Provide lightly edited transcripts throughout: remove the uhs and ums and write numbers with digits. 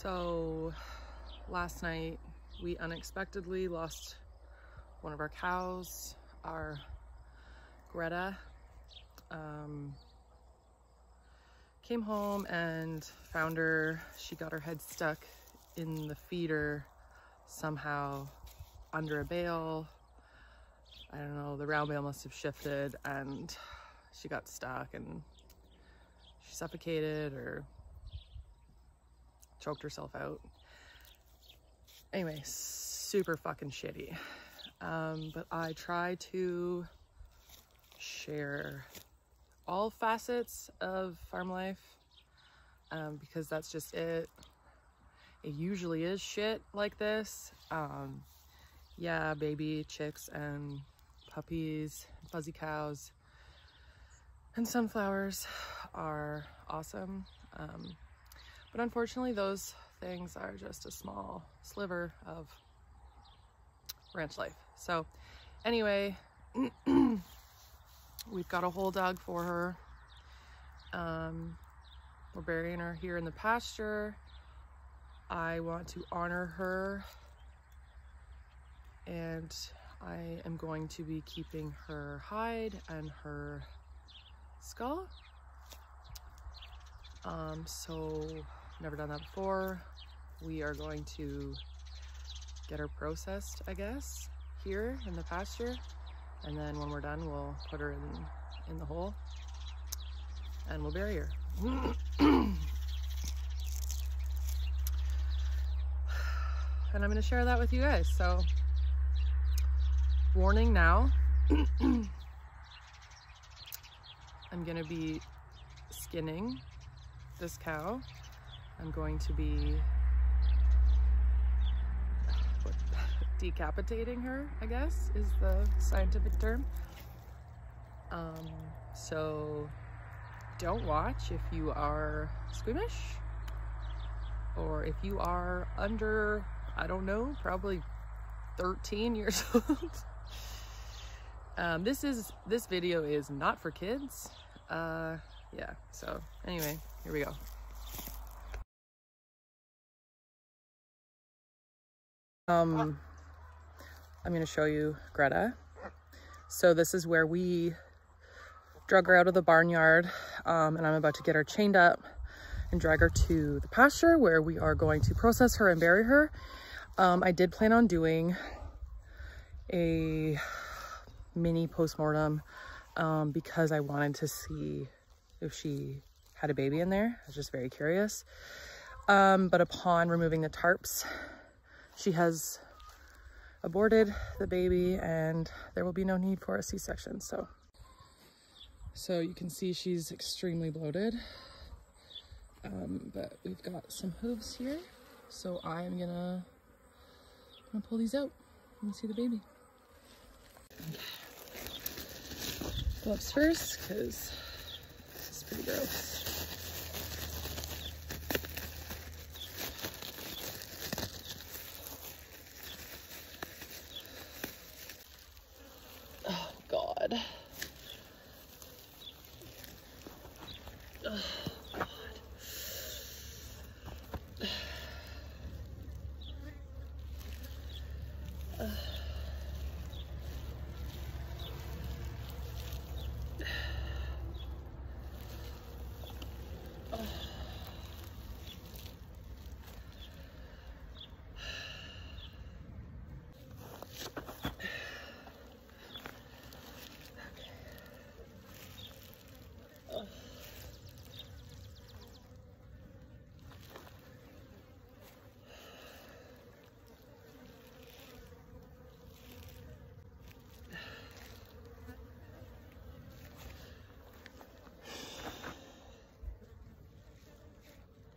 So last night we unexpectedly lost one of our cows, our Greta. Came home and found her. She got her head stuck in the feeder somehow under a bale. I don't know, the round bale must have shifted and she got stuck and she suffocated or choked herself out. Anyway, super fucking shitty. But I try to share all facets of farm life because that's just it. It usually is shit like this. Yeah, baby chicks and puppies, fuzzy cows, and sunflowers are awesome. But unfortunately, those things are just a small sliver of ranch life. So anyway, we've got a hole dug for her. We're burying her here in the pasture. I want to honor her, and I am going to be keeping her hide and her skull. So never done that before. We are going to get her processed, I guess, here in the pasture, and then when we're done we'll put her in the hole and we'll bury her. And I'm going to share that with you guys. So warning now, I'm going to be skinning this cow. I'm going to be decapitating her, I guess is the scientific term. So don't watch if you are squeamish, or if you are under, I don't know, probably 13 years old. This video is not for kids. Yeah, so anyway, here we go. I'm going to show you Greta. So this is where we drug her out of the barnyard, and I'm about to get her chained up and drag her to the pasture where we are going to process her and bury her. I did plan on doing a mini postmortem because I wanted to see if she had a baby in there. I was just very curious. But upon removing the tarps, she has aborted the baby and there will be no need for a C-section. So you can see she's extremely bloated. But we've got some hooves here. So I'm gonna pull these out and see the baby. Gloves first, because this is pretty gross. Oh God. Oh God.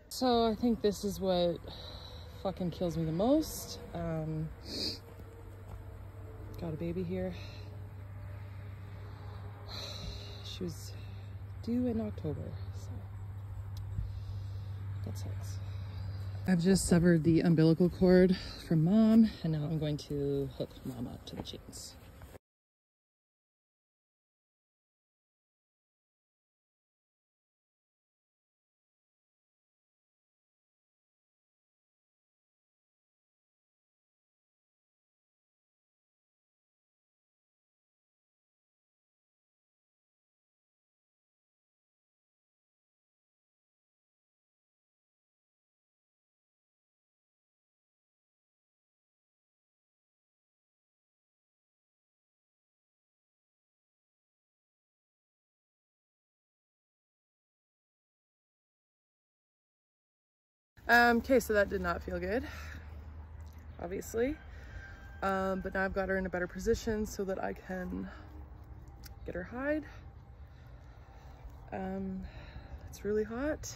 So I think this is what fucking kills me the most. Got a baby here. She was due in October, so that sucks. I've just severed the umbilical cord from Mom, and now I'm going to hook Mom up to the chains. Okay, so that did not feel good, obviously. But now I've got her in a better position so that I can get her hide. It's really hot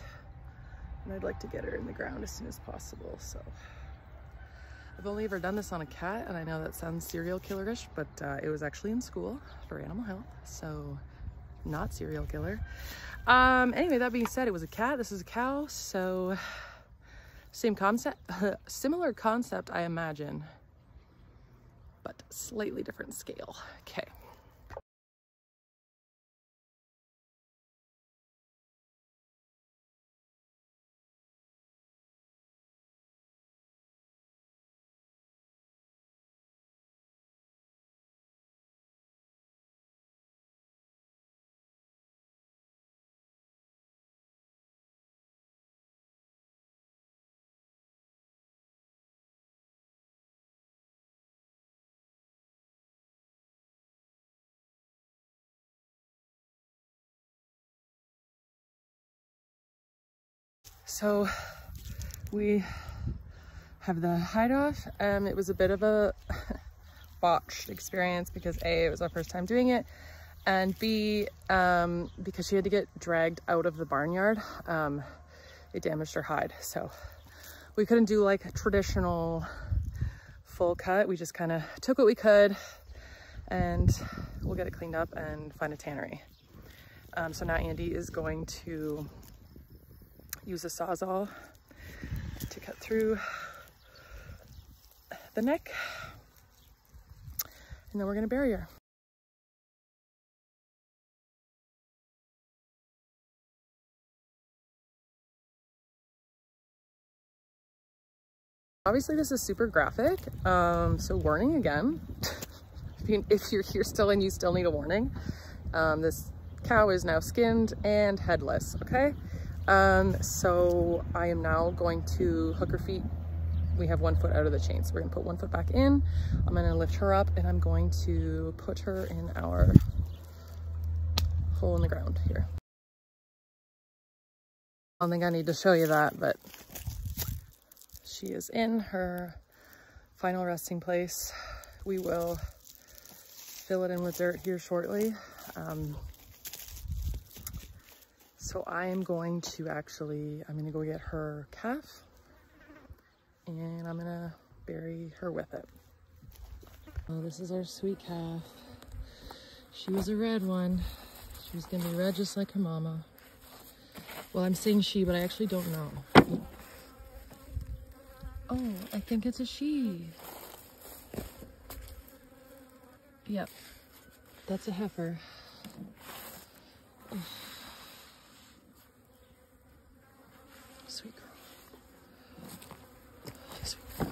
and I'd like to get her in the ground as soon as possible. So I've only ever done this on a cat, and I know that sounds serial killerish, but it was actually in school for animal health, so not serial killer. Anyway, that being said, it was a cat, this is a cow, so same concept, similar concept, I imagine, but slightly different scale. Okay. So we have the hide off. It was a bit of a botched experience because A, it was our first time doing it, and B, because she had to get dragged out of the barnyard, it damaged her hide. So we couldn't do like a traditional full cut. We just kind of took what we could, and we'll get it cleaned up and find a tannery. So now Andy is going to use a sawzall to cut through the neck, and then we're gonna bury her. Obviously this is super graphic, so warning again. If you're here still and you still need a warning, this cow is now skinned and headless, okay? So I am now going to hook her feet. We have 1 foot out of the chain, so we're gonna put 1 foot back in. I'm gonna lift her up and I'm going to put her in our hole in the ground here. I don't think I need to show you that, but she is in her final resting place. We will fill it in with dirt here shortly. So I'm going to go get her calf and I'm gonna bury her with it. Oh, this is our sweet calf. She was a red one. She was gonna be red just like her mama. Well, I'm saying she, but I actually don't know. Oh, I think it's a she. Yep, that's a heifer. Sweet girl. Sweet girl.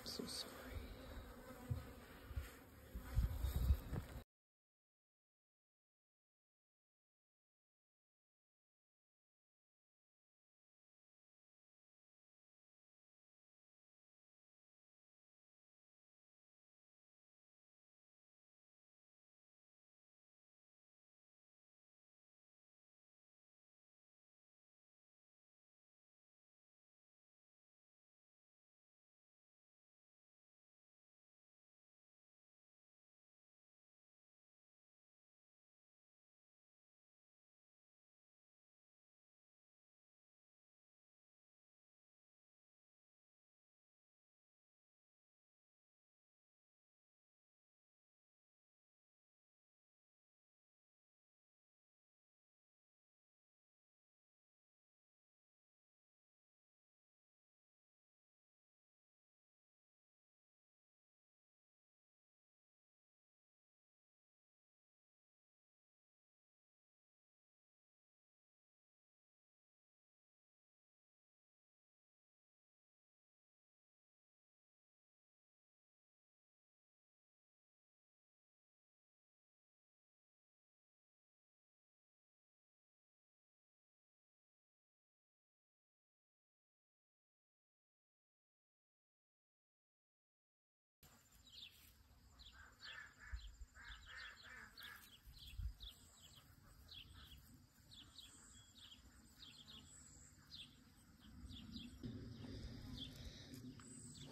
So sorry.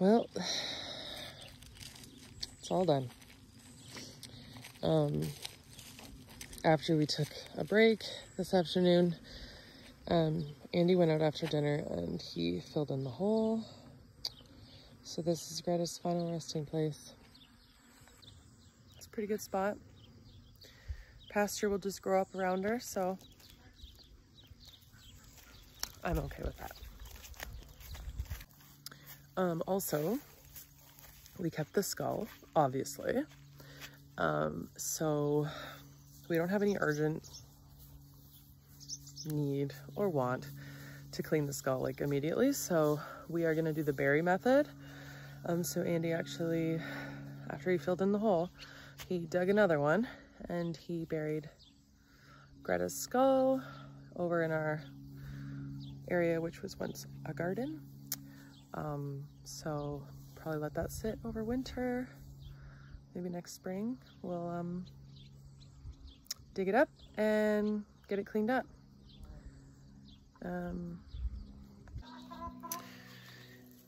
Well, it's all done. After we took a break this afternoon, Andy went out after dinner and he filled in the hole. So this is Greta's final resting place. It's a pretty good spot. Pasture will just grow up around her, so I'm okay with that. Also, we kept the skull, obviously. So we don't have any urgent need or want to clean the skull like immediately. So we are gonna do the bury method. So Andy actually, after he filled in the hole, he dug another one and he buried Greta's skull over in our area, which was once a garden. So probably let that sit over winter. Maybe next spring we'll dig it up and get it cleaned up.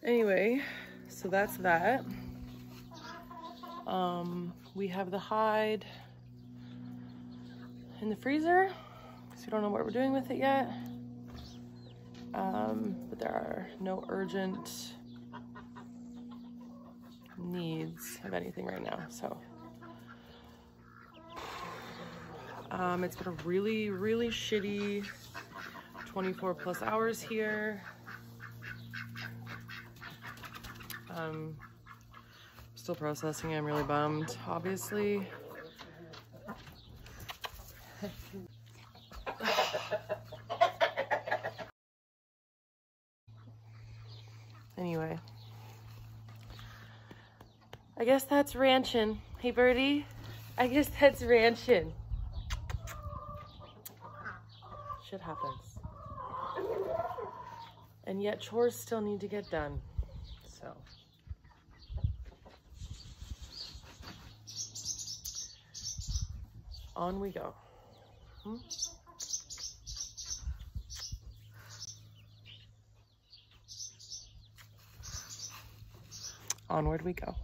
Anyway, so that's that. We have the hide in the freezer, so we don't know what we're doing with it yet. But there are no urgent needs of anything right now, so. It's been a really, really shitty 24 plus hours here. Still processing. I'm really bummed, obviously. Anyway, I guess that's ranching. Hey, birdie, I guess that's ranching. Shit happens. And yet chores still need to get done, so. On we go. Onward we go.